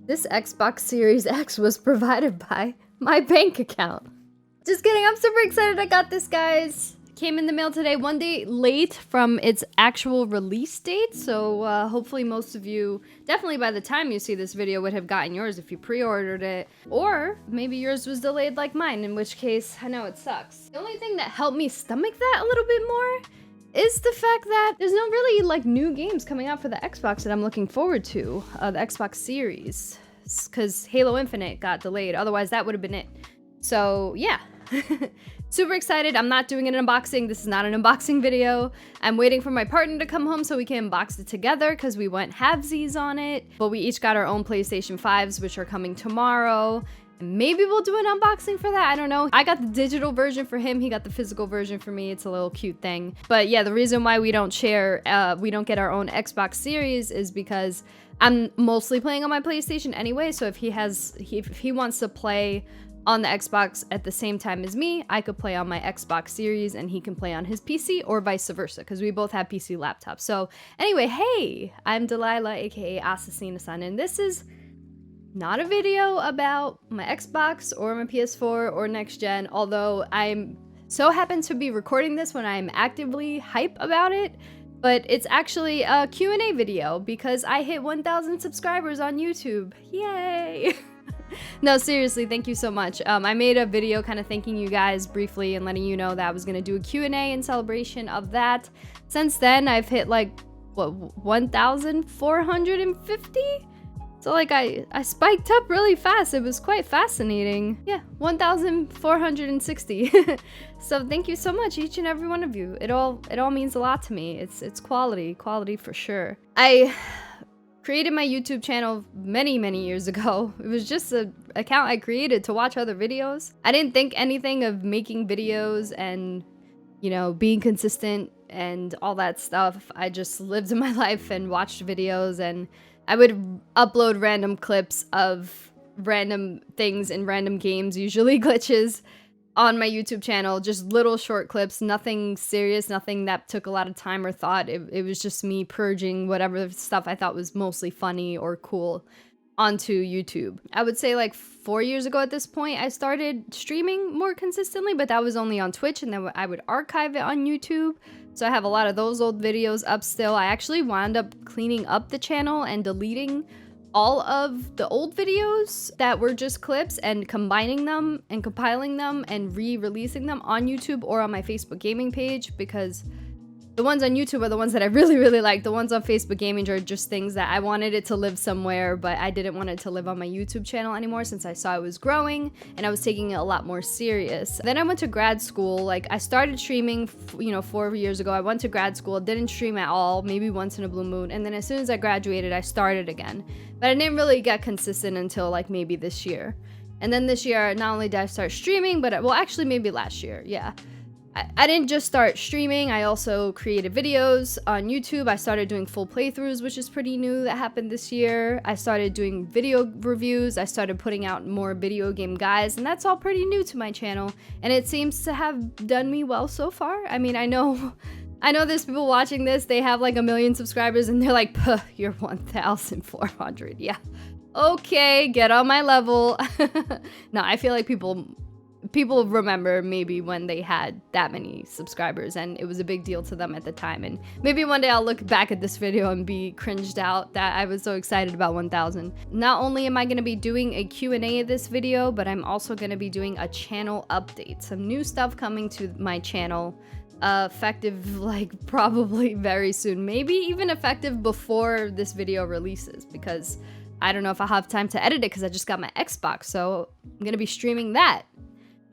This Xbox Series X was provided by my bank account. Just kidding, I'm super excited I got this, guys. Came in the mail today, one day late from its actual release date, so hopefully most of you, definitely by the time you see this video, would have gotten yours if you pre-ordered it. Or maybe yours was delayed like mine, in which case, I know it sucks. The only thing that helped me stomach that a little bit more is the fact that there's no really like new games coming out for the Xbox that I'm looking forward to, the Xbox Series, because Halo Infinite got delayed, otherwise that would have been it. So yeah. Super excited. I'm not doing an unboxing. This is not an unboxing video. I'm waiting for my partner to come home so we can unbox it together because we went halvesies on it. But we each got our own PlayStation 5s, which are coming tomorrow. Maybe we'll do an unboxing for that. I don't know. I got the digital version for him. He got the physical version for me. It's a little cute thing. But yeah, the reason why we don't share, we don't get our own Xbox Series is because I'm mostly playing on my PlayStation anyway. So if he wants to play on the Xbox at the same time as me, I could play on my Xbox Series and he can play on his PC, or vice versa, because we both have PC laptops. So anyway, hey, I'm Delilah, aka Assassina, and this is not a video about my Xbox or my PS4 or next gen, although I'm so happen to be recording this when I'm actively hype about it. But it's actually a Q&A video because I hit 1,000 subscribers on YouTube. Yay! No, seriously, thank you so much. I made a video kind of thanking you guys briefly and letting you know that I was going to do a Q&A in celebration of that. Since then, I've hit like, what, 1,450? So like I spiked up really fast. It was quite fascinating. Yeah, 1,460. So thank you so much, each and every one of you. It all means a lot to me. It's quality for sure. I created my YouTube channel many years ago. It was just an account I created to watch other videos. I didn't think anything of making videos and, you know, being consistent and all that stuff. I just lived my life and watched videos, and I would upload random clips of random things in random games, usually glitches, on my YouTube channel, just little short clips, nothing serious, nothing that took a lot of time or thought. It was just me purging whatever stuff I thought was mostly funny or cool onto YouTube. I would say like 4 years ago at this point, I started streaming more consistently, but that was only on Twitch, and then I would archive it on YouTube. So I have a lot of those old videos up still. I actually wound up cleaning up the channel and deleting all of the old videos that were just clips and combining them and compiling them and re-releasing them on YouTube or on my Facebook gaming page, because the ones on YouTube are the ones that I really like. The ones on Facebook gaming are just things that I wanted it to live somewhere, but I didn't want it to live on my YouTube channel anymore since I saw it was growing and I was taking it a lot more serious. Then I went to grad school. Like, I started streaming, 4 years ago. I went to grad school, didn't stream at all, maybe once in a blue moon. And then as soon as I graduated, I started again. But I didn't really get consistent until like maybe this year. And then this year, not only did I start streaming, but well, actually maybe last year, yeah. I didn't just start streaming, I also created videos on YouTube. I started doing full playthroughs, which is pretty new, that happened this year. I started doing video reviews, I started putting out more video game guides, and that's all pretty new to my channel. And it seems to have done me well so far. I mean, I know there's people watching this, they have like 1 million subscribers, and they're like, puh, you're 1,400, yeah. Okay, get on my level. No, I feel like people remember maybe when they had that many subscribers and it was a big deal to them at the time, and maybe one day I'll look back at this video and be cringed out that I was so excited about 1,000. Not only am I going to be doing a Q&A of this video, but I'm also going to be doing a channel update. Some new stuff coming to my channel, effective like probably very soon, maybe even effective before this video releases, because I don't know if I'll have time to edit it because I just got my Xbox, so I'm going to be streaming that.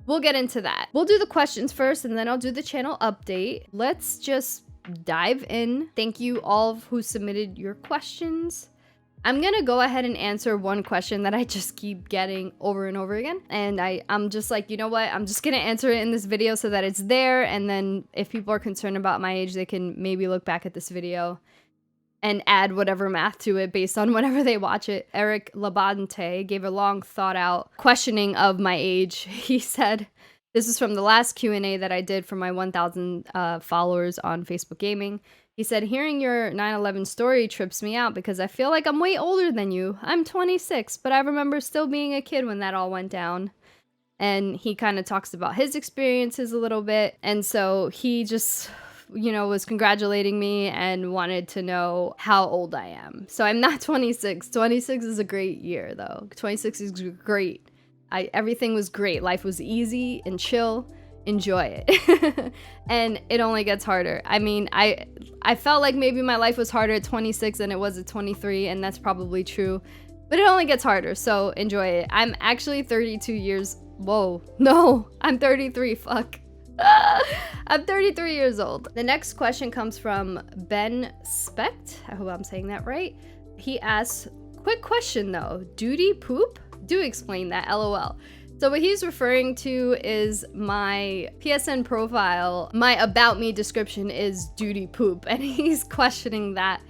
We'll get into that. We'll do the questions first, and then I'll do the channel update. Let's just dive in. Thank you all who submitted your questions. I'm gonna go ahead and answer one question that I just keep getting over and over again. And I'm just like, you know what? I'm just gonna answer it in this video so that it's there. And then if people are concerned about my age, they can maybe look back at this video and add whatever math to it based on whenever they watch it. Eric Labonte gave a long thought out questioning of my age. He said, This is from the last Q&A that I did for my 1,000 followers on Facebook Gaming. He said, hearing your 9/11 story trips me out because I feel like I'm way older than you. I'm 26, but I remember still being a kid when that all went down. And he kind of talks about his experiences a little bit. And so he just, you know, was congratulating me and wanted to know how old I am. So I'm not 26. 26 is a great year, though. 26 is great. Everything was great. Life was easy and chill. Enjoy it. And it only gets harder. I mean, I felt like maybe my life was harder at 26 than it was at 23, and that's probably true. But it only gets harder, so enjoy it. I'm actually 32 years... Whoa. No, I'm 33. Fuck. I'm 33 years old. The next question comes from Ben Specht. I hope I'm saying that right. He asks, quick question though. Doodie poop? Do explain that, LOL. So what he's referring to is my PSN profile. My about me description is Doodie poop, and he's questioning that.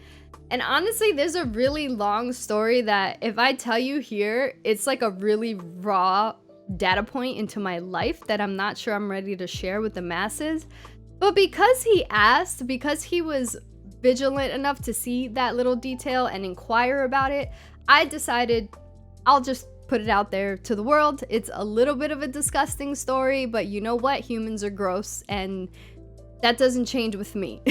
And honestly, there's a really long story that if I tell you here, it's like a really raw data point into my life that I'm not sure I'm ready to share with the masses. But because he asked, because he was vigilant enough to see that little detail and inquire about it, I decided I'll just put it out there to the world. It's a little bit of a disgusting story, but you know what? Humans are gross, and that doesn't change with me.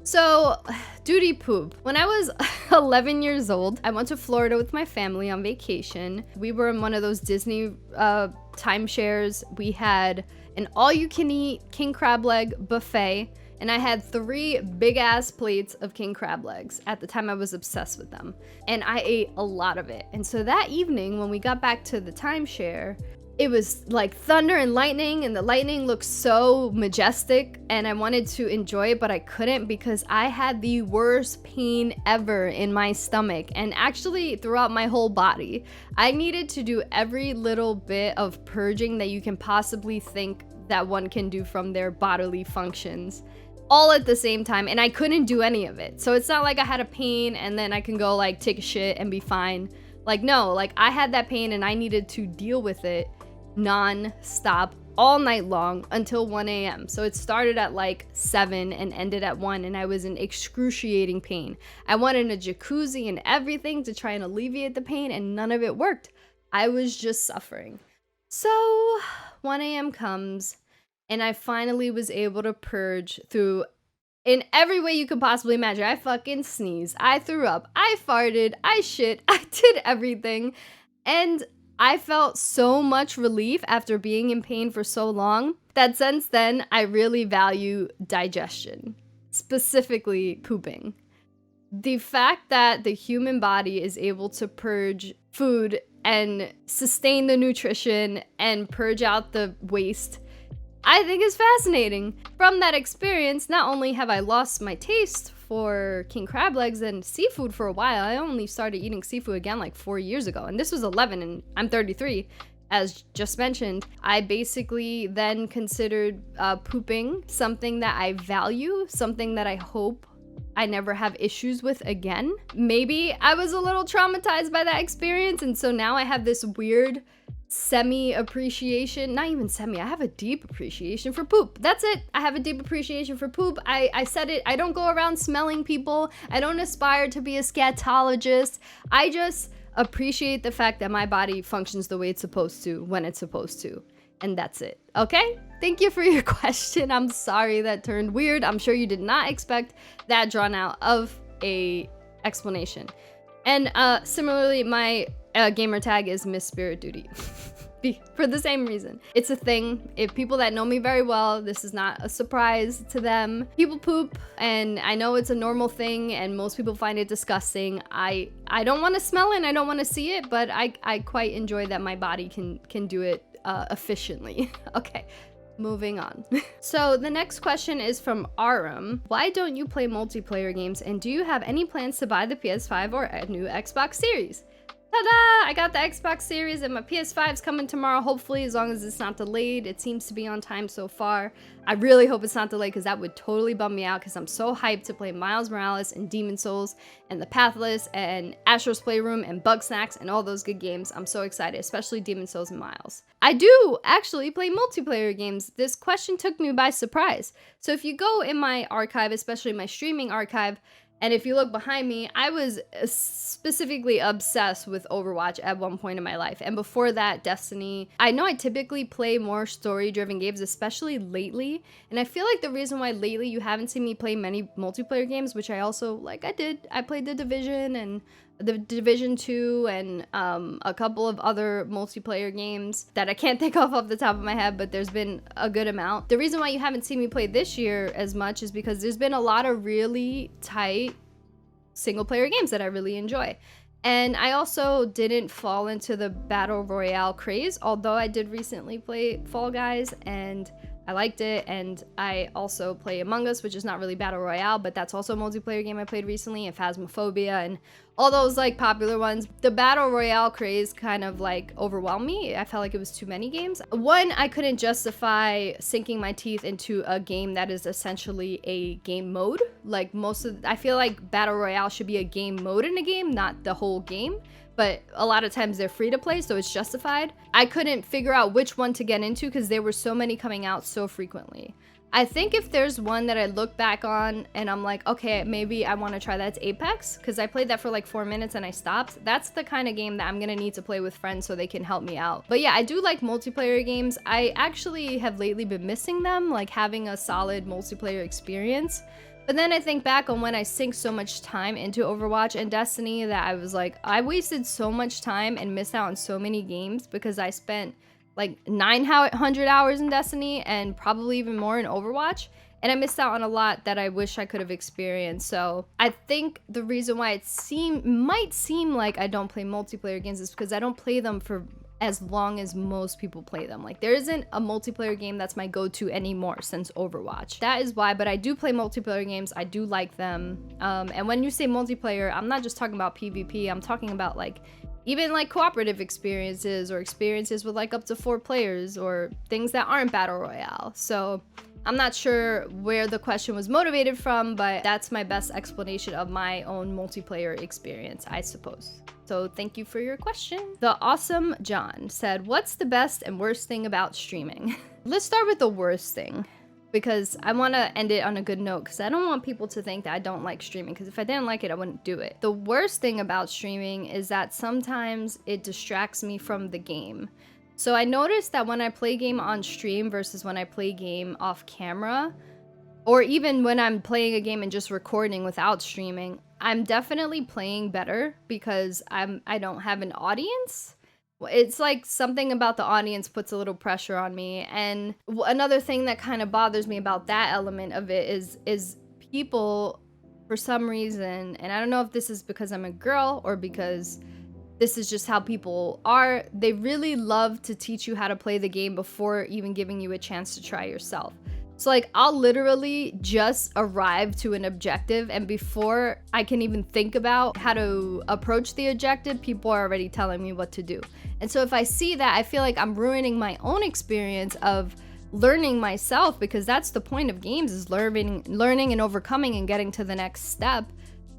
So, Doodie poop. When I was 11 years old, I went to Florida with my family on vacation. We were in one of those Disney timeshares. We had an all-you-can-eat king crab leg buffet, and I had 3 big-ass plates of king crab legs. At the time, I was obsessed with them, and I ate a lot of it. And so that evening, when we got back to the timeshare, it was like thunder and lightning, and the lightning looked so majestic, and I wanted to enjoy it, but I couldn't because I had the worst pain ever in my stomach, and actually throughout my whole body. I needed to do every little bit of purging that you can possibly think that one can do from their bodily functions, all at the same time, and I couldn't do any of it. So it's not like I had a pain and then I can go like take a shit and be fine. Like, no, like I had that pain and I needed to deal with it non-stop all night long until 1 a.m. So it started at like 7 and ended at 1, and I was in excruciating pain. I wanted a jacuzzi and everything to try and alleviate the pain, and none of it worked. I was just suffering. So 1 a.m. comes, and I finally was able to purge through in every way you could possibly imagine. I fucking sneezed, I threw up, I farted, I shit, I did everything, and I felt so much relief after being in pain for so long that since then, I really value digestion, specifically pooping. The fact that the human body is able to purge food and sustain the nutrition and purge out the waste, I think is fascinating. From that experience, not only have I lost my taste for king crab legs and seafood for a while, I only started eating seafood again like 4 years ago, and this was 11 and I'm 33, as just mentioned. I basically then considered pooping something that I value, something that I hope I never have issues with again. Maybe I was a little traumatized by that experience, and so now I have this weird semi-appreciation, not even semi, I have a deep appreciation for poop. That's it. I have a deep appreciation for poop. I said it. I don't go around smelling people. I don't aspire to be a scatologist. I just appreciate the fact that my body functions the way it's supposed to when it's supposed to. And that's it. Okay? Thank you for your question. I'm sorry that turned weird. I'm sure you did not expect that drawn out of a explanation. And similarly, my gamer tag is Miss Spirit Doodie. For the same reason. It's a thing. If people that know me very well, this is not a surprise to them. People poop, and I know it's a normal thing, and most people find it disgusting. I don't want to smell it, and I don't want to see it, but I quite enjoy that my body can do it efficiently. Okay. Moving on. So the next question is from Aram. Why don't you play multiplayer games, and do you have any plans to buy the PS5 or a new Xbox Series? Ta-da! I got the Xbox Series and my PS5's coming tomorrow, hopefully, as long as it's not delayed. It seems to be on time so far. I really hope it's not delayed because that would totally bum me out because I'm so hyped to play Miles Morales and Demon Souls and The Pathless and Astro's Playroom and Bugsnax and all those good games. I'm so excited, especially Demon Souls and Miles. I do actually play multiplayer games. This question took me by surprise. So if you go in my archive, especially my streaming archive, and if you look behind me, I was specifically obsessed with Overwatch at one point in my life. And before that, Destiny. I know I typically play more story-driven games, especially lately. And I feel like the reason why lately you haven't seen me play many multiplayer games, which I also, like I did. I played The Division and The Division 2 and a couple of other multiplayer games that I can't think of off the top of my head, but there's been a good amount. The reason why you haven't seen me play this year as much is because there's been a lot of really tight single player games that I really enjoy. And I also didn't fall into the Battle Royale craze, although I did recently play Fall Guys and I liked it, and I also play Among Us, which is not really Battle Royale, but that's also a multiplayer game I played recently, and Phasmophobia, and all those like popular ones. The Battle Royale craze kind of like overwhelmed me. I felt like it was too many games. One, I couldn't justify sinking my teeth into a game that is essentially a game mode. Like I feel like Battle Royale should be a game mode in a game, not the whole game. But a lot of times they're free to play, so it's justified. I couldn't figure out which one to get into because there were so many coming out so frequently. I think if there's one that I look back on and I'm like, okay, maybe I want to try that, it's Apex, because I played that for like 4 minutes and I stopped. That's the kind of game that I'm gonna need to play with friends so they can help me out. But yeah, I do like multiplayer games. I actually have lately been missing them, like having a solid multiplayer experience. But then I think back on when I sink so much time into Overwatch and Destiny that I was like, I wasted so much time and missed out on so many games because I spent like 900 hours in Destiny and probably even more in Overwatch. And I missed out on a lot that I wish I could have experienced. So I think the reason why it might seem like I don't play multiplayer games is because I don't play them for as long as most people play them. Like there isn't a multiplayer game that's my go-to anymore since Overwatch. That is why, but I do play multiplayer games. I do like them. And when you say multiplayer, I'm not just talking about PvP. I'm talking about like even like cooperative experiences or experiences with like up to 4 players or things that aren't Battle Royale. So I'm not sure where the question was motivated from, but that's my best explanation of my own multiplayer experience, I suppose. So thank you for your question. The Awesome John said, what's the best and worst thing about streaming? Let's start with the worst thing, because I want to end it on a good note, because I don't want people to think that I don't like streaming, because if I didn't like it, I wouldn't do it. The worst thing about streaming is that sometimes it distracts me from the game. So I noticed that when I play game on stream versus when I play game off camera, or even when I'm playing a game and just recording without streaming, I'm definitely playing better because I don't have an audience. It's like something about the audience puts a little pressure on me. And another thing that kind of bothers me about that element of it is people, for some reason, and I don't know if this is because I'm a girl or because this is just how people are, they really love to teach you how to play the game before even giving you a chance to try yourself. So like I'll literally just arrive to an objective, and before I can even think about how to approach the objective, people are already telling me what to do. And so if I see that, I feel like I'm ruining my own experience of learning myself, because that's the point of games, is learning and overcoming and getting to the next step.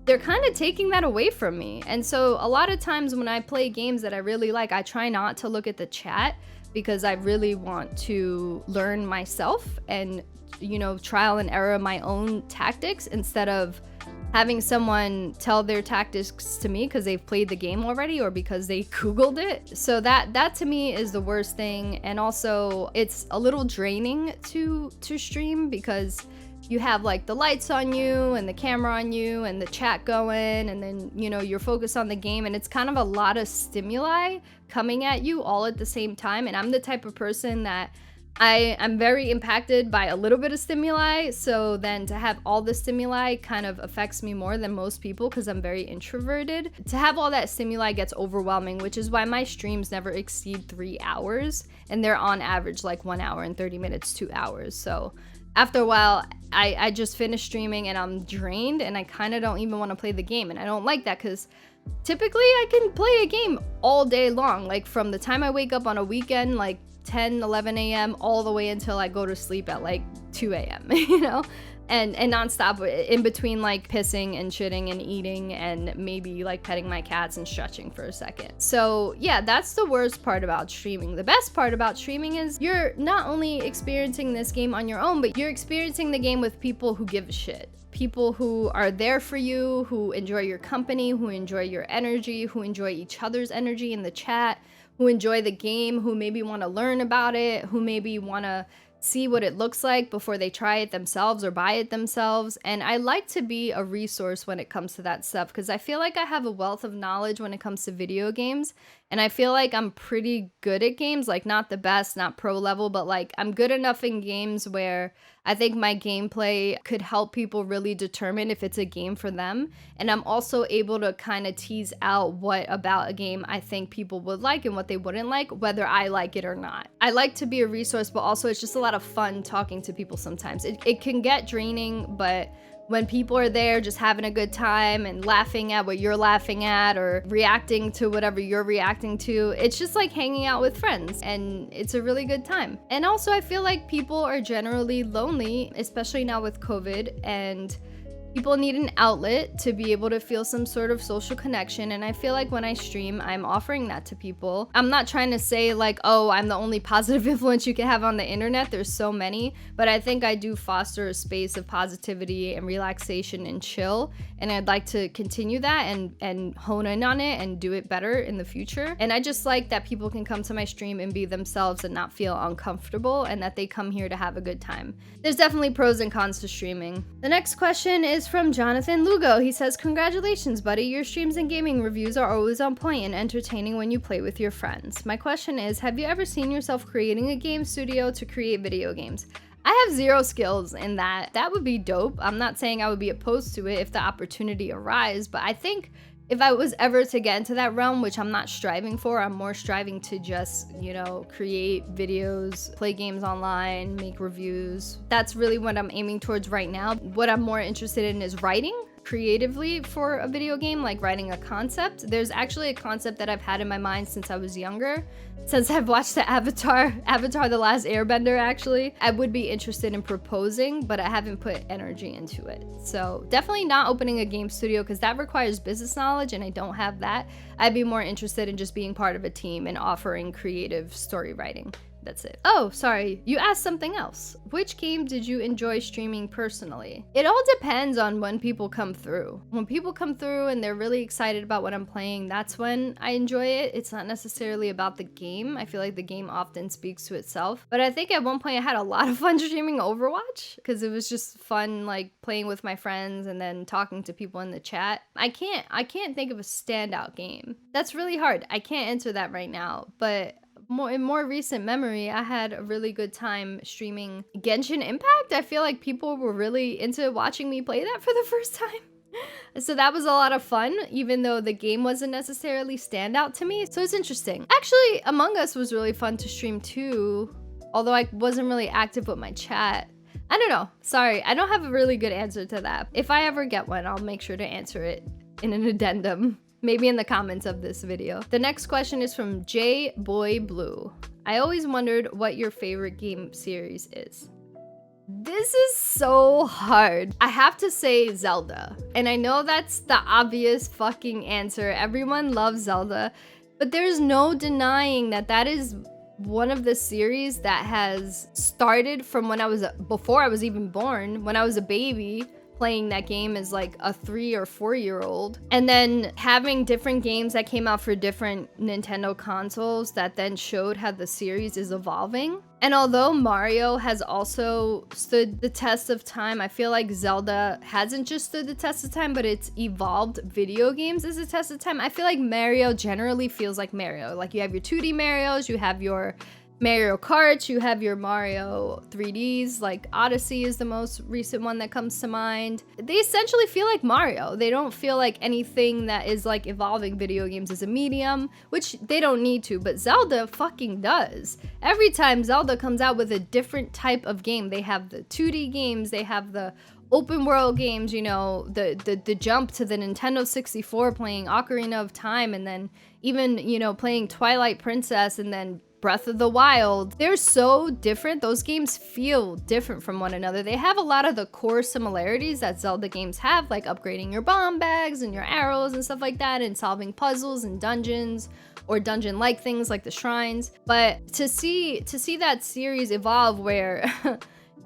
They're kind of taking that away from me. And so a lot of times when I play games that I really like, I try not to look at the chat because I really want to learn myself and, you know, trial and error my own tactics instead of having someone tell their tactics to me because they've played the game already or because they Googled it. So that to me is the worst thing. And also it's a little draining to stream because you have like the lights on you and the camera on you and the chat going, and then, you know, you're focused on the game, and it's kind of a lot of stimuli coming at you all at the same time. And I'm the type of person that I'm very impacted by a little bit of stimuli, so then to have all the stimuli kind of affects me more than most people because I'm very introverted. To have all that stimuli gets overwhelming, which is why my streams never exceed 3 hours, and they're on average like 1 hour and 30 minutes, 2 hours. So after a while, I just finished streaming and I'm drained and I kind of don't even want to play the game. And I don't like that because typically I can play a game all day long. Like from the time I wake up on a weekend, like 10, 11 a.m. all the way until I go to sleep at like 2 a.m., you know? And nonstop in between like pissing and shitting and eating and maybe like petting my cats and stretching for a second. So yeah, that's the worst part about streaming. The best part about streaming is you're not only experiencing this game on your own, but you're experiencing the game with people who give a shit. People who are there for you, who enjoy your company, who enjoy your energy, who enjoy each other's energy in the chat, who enjoy the game, who maybe want to learn about it, who maybe want to see what it looks like before they try it themselves or buy it themselves. And I like to be a resource when it comes to that stuff because I feel like I have a wealth of knowledge when it comes to video games. And I feel like I'm pretty good at games, like not the best, not pro level, but like I'm good enough in games where I think my gameplay could help people really determine if it's a game for them. And I'm also able to kind of tease out what about a game I think people would like and what they wouldn't like, whether I like it or not. I like to be a resource, but also it's just a lot of fun talking to people sometimes. It can get draining, but when people are there just having a good time and laughing at what you're laughing at or reacting to whatever you're reacting to, it's just like hanging out with friends and it's a really good time. And also I feel like people are generally lonely, especially now with COVID, and people need an outlet to be able to feel some sort of social connection. And I feel like when I stream, I'm offering that to people. I'm not trying to say like, oh, I'm the only positive influence you can have on the internet. There's so many, but I think I do foster a space of positivity and relaxation and chill. And I'd like to continue that and hone in on it and do it better in the future. And I just like that people can come to my stream and be themselves and not feel uncomfortable, and that they come here to have a good time. There's definitely pros and cons to streaming. The next question is from Jonathan Lugo. He says, congratulations, buddy. Your streams and gaming reviews are always on point and entertaining when you play with your friends. My question is, have you ever seen yourself creating a game studio to create video games? I have zero skills in that. That would be dope. I'm not saying I would be opposed to it if the opportunity arises, but I think if I was ever to get into that realm, which I'm not striving for, I'm more striving to just, you know, create videos, play games online, make reviews. That's really what I'm aiming towards right now. What I'm more interested in is writing creatively for a video game, like writing a concept. There's actually a concept that I've had in my mind since I was younger, since I've watched the Avatar The Last Airbender, actually. I would be interested in proposing, but I haven't put energy into it. So definitely not opening a game studio because that requires business knowledge and I don't have that. I'd be more interested in just being part of a team and offering creative story writing. That's it. Oh, sorry. You asked something else. Which game did you enjoy streaming personally? It all depends on when people come through. When people come through and they're really excited about what I'm playing, that's when I enjoy it. It's not necessarily about the game. I feel like the game often speaks to itself. But I think at one point I had a lot of fun streaming Overwatch because it was just fun, like playing with my friends and then talking to people in the chat. I can't think of a standout game. That's really hard. I can't answer that right now, but in more recent memory, I had a really good time streaming Genshin Impact. I feel like people were really into watching me play that for the first time. So that was a lot of fun, even though the game wasn't necessarily standout to me. So it's interesting. Actually, Among Us was really fun to stream too, although I wasn't really active with my chat. I don't know. Sorry, I don't have a really good answer to that. If I ever get one, I'll make sure to answer it in an addendum. Maybe in the comments of this video. The next question is from J Boy Blue. I always wondered what your favorite game series is. This is so hard. I have to say Zelda. And I know that's the obvious fucking answer. Everyone loves Zelda. But there's no denying that that is one of the series that has started from when before I was even born, when I was a baby, playing that game as like a 3 or 4-year-old, and then having different games that came out for different Nintendo consoles that then showed how the series is evolving. And although Mario has also stood the test of time, I feel like Zelda hasn't just stood the test of time, but it's evolved video games as a test of time. I feel like Mario generally feels like Mario. Like you have your 2D Marios, you have your Mario Kart, you have your Mario 3Ds, like Odyssey is the most recent one that comes to mind. They essentially feel like Mario. They don't feel like anything that is like evolving video games as a medium, which they don't need to, but Zelda fucking does. Every time Zelda comes out with a different type of game, they have the 2D games, they have the open world games, you know, the jump to the Nintendo 64 playing Ocarina of Time, and then even, you know, playing Twilight Princess, and then Breath of the Wild. They're so different. Those games feel different from one another. They have a lot of the core similarities that Zelda games have, like upgrading your bomb bags and your arrows and stuff like that, and solving puzzles and dungeons or dungeon-like things like the shrines. But to see that series evolve where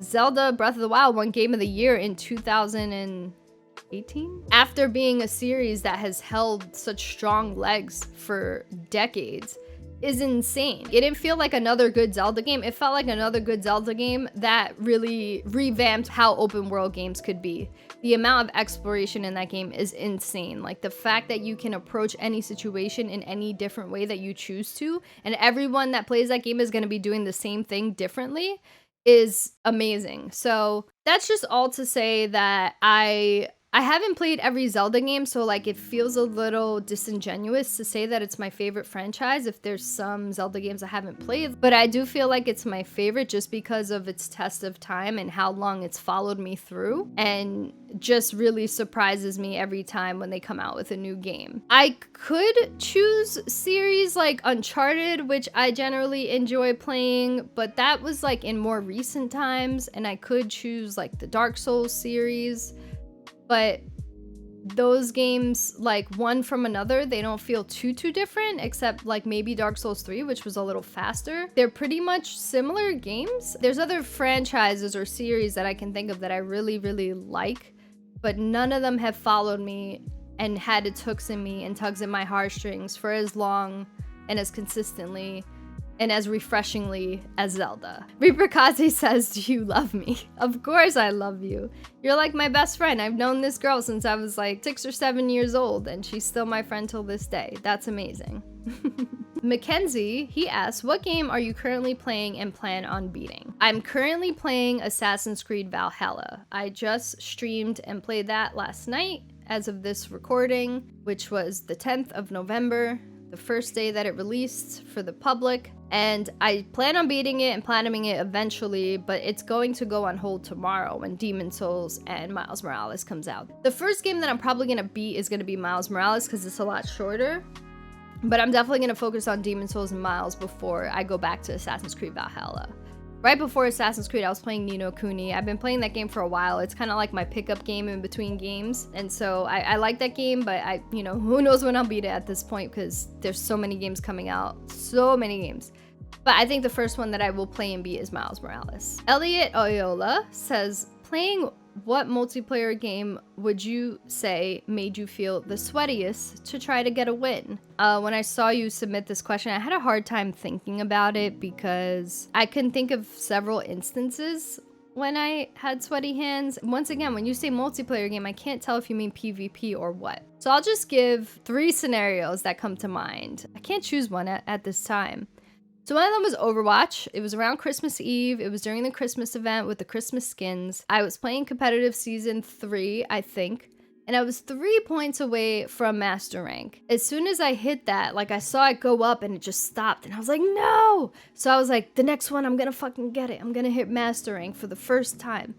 Zelda Breath of the Wild won Game of the Year in 2018, after being a series that has held such strong legs for decades, is insane. It didn't feel like another good Zelda game. It felt like another good Zelda game that really revamped how open world games could be. The amount of exploration in that game is insane. Like the fact that you can approach any situation in any different way that you choose to, and everyone that plays that game is going to be doing the same thing differently, is amazing. So that's just all to say that I haven't played every Zelda game, so like it feels a little disingenuous to say that it's my favorite franchise if there's some Zelda games I haven't played, but I do feel like it's my favorite just because of its test of time and how long it's followed me through, and just really surprises me every time when they come out with a new game. I could choose series like Uncharted, which I generally enjoy playing, but that was like in more recent times, and I could choose like the Dark Souls series. But those games, like one from another, they don't feel too different, except like maybe Dark Souls 3, which was a little faster. They're pretty much similar games. There's other franchises or series that I can think of that I really like, but none of them have followed me and had its hooks in me and tugs at my heartstrings for as long and as consistently and as refreshingly as Zelda. Reaper Kaze says, do you love me? Of course I love you. You're like my best friend. I've known this girl since I was like 6 or 7 years old, and she's still my friend till this day. That's amazing. Mackenzie, he asks, what game are you currently playing and plan on beating? I'm currently playing Assassin's Creed Valhalla. I just streamed and played that last night as of this recording, which was the 10th of November. The first day that it released for the public, and I plan on beating it and platinuming it eventually, but it's going to go on hold tomorrow when Demon Souls and Miles Morales comes out. The first game that I'm probably gonna beat is gonna be Miles Morales because it's a lot shorter, but I'm definitely gonna focus on Demon Souls and Miles before I go back to Assassin's Creed Valhalla. Right before Assassin's Creed, I was playing Ni no Kuni. I've been playing that game for a while. It's kind of like my pickup game in between games. And so I like that game, but you know, who knows when I'll beat it at this point because there's so many games coming out. So many games. But I think the first one that I will play and beat is Miles Morales. Elliot Oyola says, playing what multiplayer game would you say made you feel the sweatiest to try to get a win? When I saw you submit this question, I had a hard time thinking about it because I can think of several instances when I had sweaty hands. Once again, when you say multiplayer game, I can't tell if you mean PvP or what. So I'll just give 3 scenarios that come to mind. I can't choose one at this time. So one of them was Overwatch. It was around Christmas Eve. It was during the Christmas event with the Christmas skins. I was playing competitive season 3, I think, and I was 3 points away from master rank. As soon as I hit that, like I saw it go up and it just stopped and I was like, no! So I was like, the next one, I'm gonna fucking get it. I'm gonna hit master rank for the first time.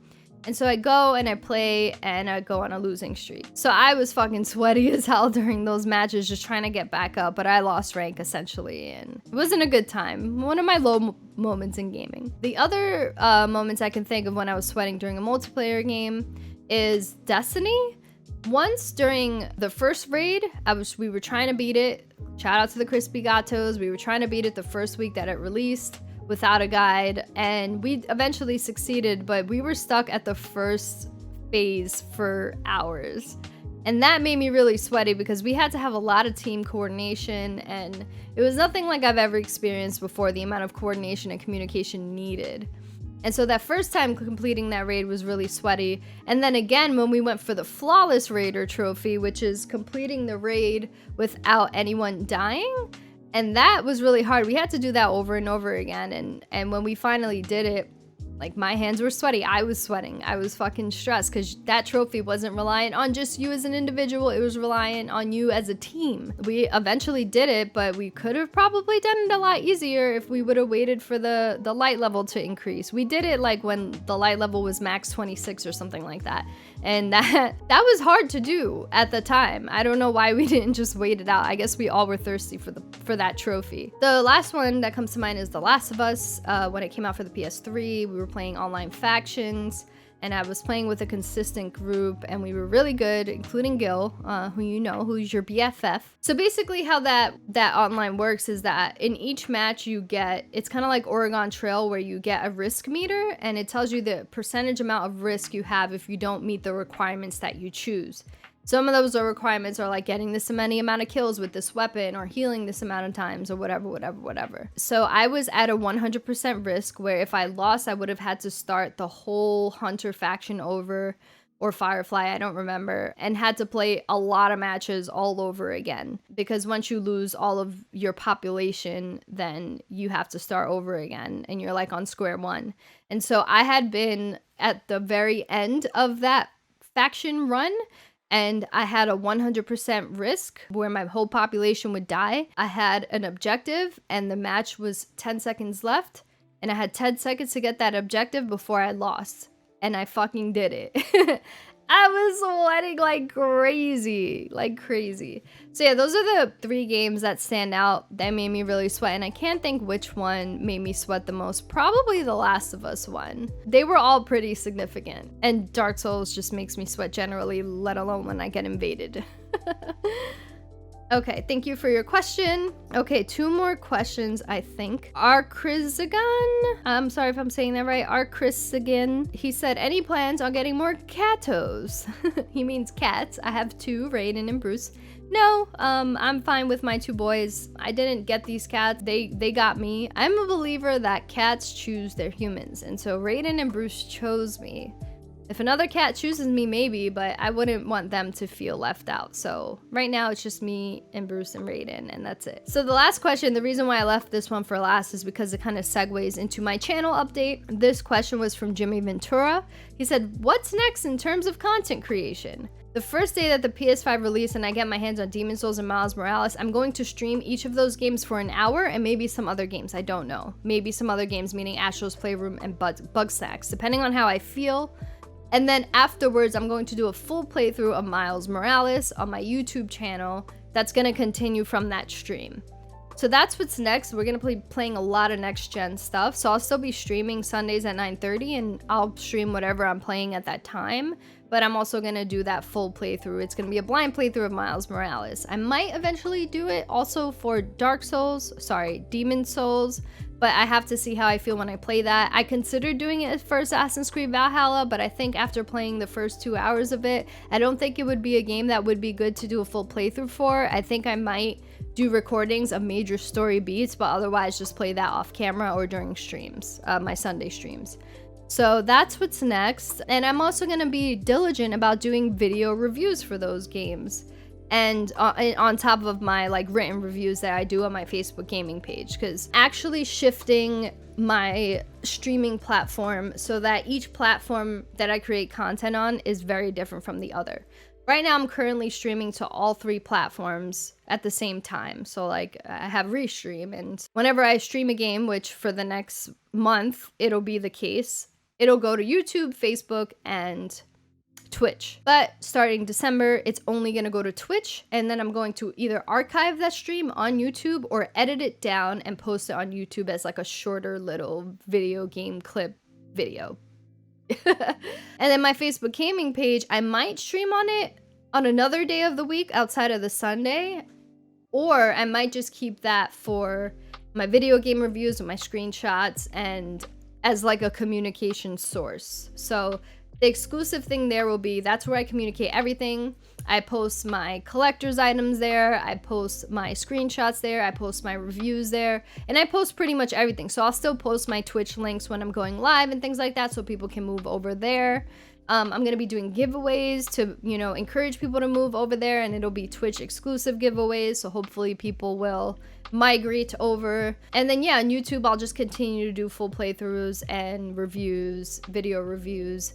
And so I go and I play and I go on a losing streak. So I was fucking sweaty as hell during those matches just trying to get back up, but I lost rank essentially and it wasn't a good time. One of my low moments in gaming. The other moments I can think of when I was sweating during a multiplayer game is Destiny. Once during the first raid, we were trying to beat it. Shout out to the Crispy Gatos. We were trying to beat it the first week that it released without a guide, and we eventually succeeded, but we were stuck at the first phase for hours. And that made me really sweaty because we had to have a lot of team coordination, and it was nothing like I've ever experienced before, the amount of coordination and communication needed. And so that first time completing that raid was really sweaty. And then again, when we went for the Flawless Raider trophy, which is completing the raid without anyone dying, And that was really hard. We had to do that over and over again. And when we finally did it, like, my hands were sweaty. I was sweating. I was fucking stressed because that trophy wasn't reliant on just you as an individual. It was reliant on you as a team. We eventually did it, but we could have probably done it a lot easier if we would have waited for the light level to increase. We did it like when the light level was max 26 or something like that. And that was hard to do at the time. I don't know why we didn't just wait it out. I guess we all were thirsty for that trophy. The last one that comes to mind is The Last of Us. When it came out for the PS3, we were playing online factions, and I was playing with a consistent group, and we were really good, including Gil, who you know, who's your BFF. So basically how that online works is that in each match you get, it's kind of like Oregon Trail, where you get a risk meter, and it tells you the percentage amount of risk you have if you don't meet the requirements that you choose. Some of those requirements are like getting this many amount of kills with this weapon, or healing this amount of times, or whatever. So I was at a 100% risk, where if I lost, I would have had to start the whole Hunter faction over, or Firefly, I don't remember, and had to play a lot of matches all over again. Because once you lose all of your population, then you have to start over again, and you're like on square one. And so I had been at the very end of that faction run, and I had a 100% risk where my whole population would die. I had an objective, and the match was 10 seconds left, and I had 10 seconds to get that objective before I lost, and I fucking did it. I was sweating like crazy. So yeah, those are the 3 games that stand out that made me really sweat, and I can't think which one made me sweat the most. Probably The Last of Us one. They were all pretty significant, and Dark Souls just makes me sweat generally, let alone when I get invaded. Okay, thank you for your question. Okay, 2 more questions, I think. Arcrizagon, I'm sorry if I'm saying that right. Arcrizagon, he said, any plans on getting more catos? He means cats. I have 2, Raiden and Bruce. No, I'm fine with my 2 boys. I didn't get these cats. They got me. I'm a believer that cats choose their humans, and so Raiden and Bruce chose me. If another cat chooses me, maybe, but I wouldn't want them to feel left out. So right now it's just me and Bruce and Raiden, and that's it. So the last question, the reason why I left this one for last is because it kind of segues into my channel update. This question was from Jimmy Ventura. He said, what's next in terms of content creation? The first day that the PS5 release and I get my hands on Demon's Souls and Miles Morales, I'm going to stream each of those games for an hour, and maybe some other games, I don't know. Maybe some other games, meaning Astro's Playroom and Bugsnax, depending on how I feel. And then afterwards, I'm going to do a full playthrough of Miles Morales on my YouTube channel. That's going to continue from that stream. So that's what's next. We're going to be playing a lot of next-gen stuff. So I'll still be streaming Sundays at 9:30, and I'll stream whatever I'm playing at that time. But I'm also going to do that full playthrough. It's going to be a blind playthrough of Miles Morales. I might eventually do it also for Demon's Souls. But I have to see how I feel when I play that. I considered doing it for Assassin's Creed Valhalla, but I think after playing the first 2 hours of it, I don't think it would be a game that would be good to do a full playthrough for. I think I might do recordings of major story beats, but otherwise just play that off camera or during streams, my Sunday streams. So that's what's next. And I'm also going to be diligent about doing video reviews for those games. And on top of my like written reviews that I do on my Facebook gaming page, because actually shifting my streaming platform so that each platform that I create content on is very different from the other. Right now I'm currently streaming to all 3 platforms at the same time. So like I have Restream, and whenever I stream a game, which for the next month it'll be the case, it'll go to YouTube, Facebook, and Twitch. But starting December, it's only going to go to Twitch, and then I'm going to either archive that stream on YouTube or edit it down and post it on YouTube as like a shorter little video game clip video. And then my Facebook gaming page, I might stream on it on another day of the week outside of the Sunday, or I might just keep that for my video game reviews and my screenshots and as like a communication source. So the exclusive thing there will be, that's where I communicate everything. I post my collector's items there, I post my screenshots there, I post my reviews there, and I post pretty much everything. So I'll still post my Twitch links when I'm going live and things like that, so people can move over there. I'm gonna be doing giveaways to, you know, encourage people to move over there, and it'll be Twitch exclusive giveaways, so hopefully people will migrate over. And then yeah, on YouTube I'll just continue to do full playthroughs and reviews, video reviews.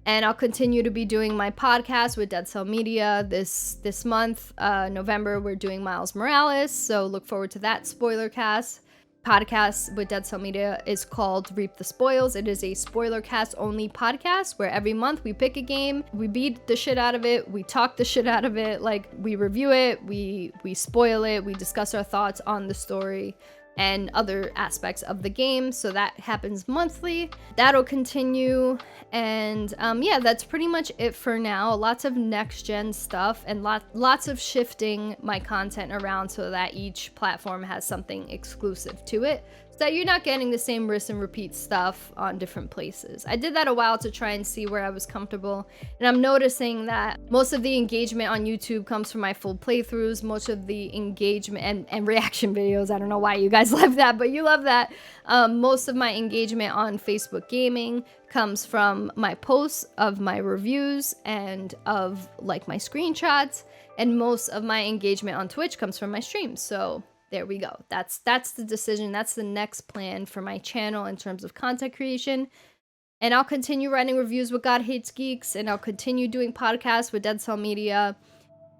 And I'll continue to be doing my podcast with Dead Cell Media this month. November, we're doing Miles Morales, so look forward to that spoiler cast. Podcast with Dead Cell Media is called Reap the Spoils. It is a spoiler cast only podcast where every month we pick a game, we beat the shit out of it, we talk the shit out of it, like we review it, we spoil it, we discuss our thoughts on the story and other aspects of the game. So that happens monthly. That'll continue. And yeah, that's pretty much it for now. Lots of next gen stuff and lots of shifting my content around so that each platform has something exclusive to it, so that you're not getting the same rinse and repeat stuff on different places. I did that a while to try and see where I was comfortable, and I'm noticing that most of the engagement on YouTube comes from my full playthroughs. Most of the engagement and reaction videos, I don't know why you guys love that, but you love that. Most of my engagement on Facebook Gaming comes from my posts of my reviews and of like my screenshots, and most of my engagement on Twitch comes from my streams. So there we go. That's the decision. That's the next plan for my channel in terms of content creation. And I'll continue writing reviews with God Hates Geeks, and I'll continue doing podcasts with Dead Cell Media.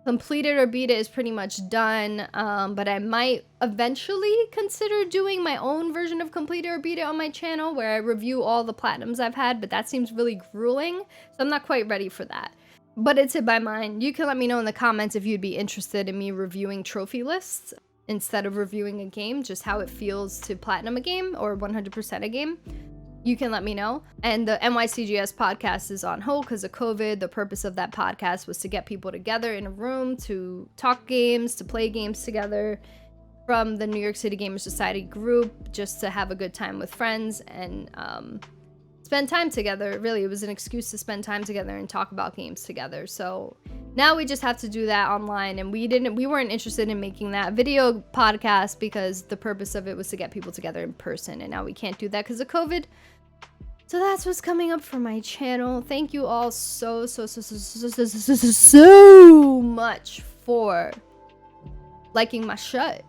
Complete It or Beat It is pretty much done, but I might eventually consider doing my own version of Complete It or Beat It on my channel, where I review all the platinums I've had, but that seems really grueling, so I'm not quite ready for that. But it's in my mind. You can let me know in the comments if you'd be interested in me reviewing trophy lists instead of reviewing a game, just how it feels to platinum a game or 100% a game. You can let me know. And the NYCGS podcast is on hold because of COVID. The purpose of that podcast was to get people together in a room to talk games, to play games together from the New York City Gamer Society group, just to have a good time with friends and spend time together. Really, it was an excuse to spend time together and talk about games together. So now we just have to do that online, and we weren't interested in making that video podcast because the purpose of it was to get people together in person, and now we can't do that because of COVID. So that's what's coming up for my channel. Thank you all so much for liking my shit.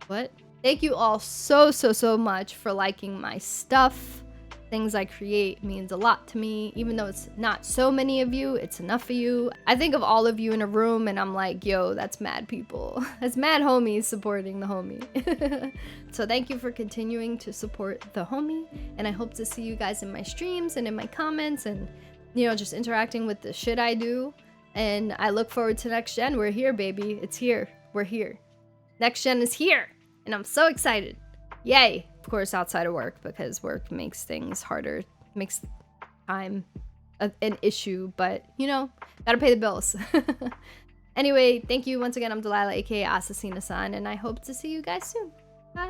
What? Thank you all so much for liking my stuff. Things I create means a lot to me. Even though it's not so many of you, it's enough of you. I think of all of you in a room and I'm like, yo, that's mad people. That's mad homies supporting the homie. So thank you for continuing to support the homie. And I hope to see you guys in my streams and in my comments and, you know, just interacting with the shit I do. And I look forward to next gen. We're here, baby. It's here. We're here. Next gen is here. And I'm so excited. Yay. Of course, outside of work, because work makes things harder, makes time an issue, but you know, gotta pay the bills. Anyway, thank you once again. I'm Delilah, aka Assassina-san, and I hope to see you guys soon. Bye.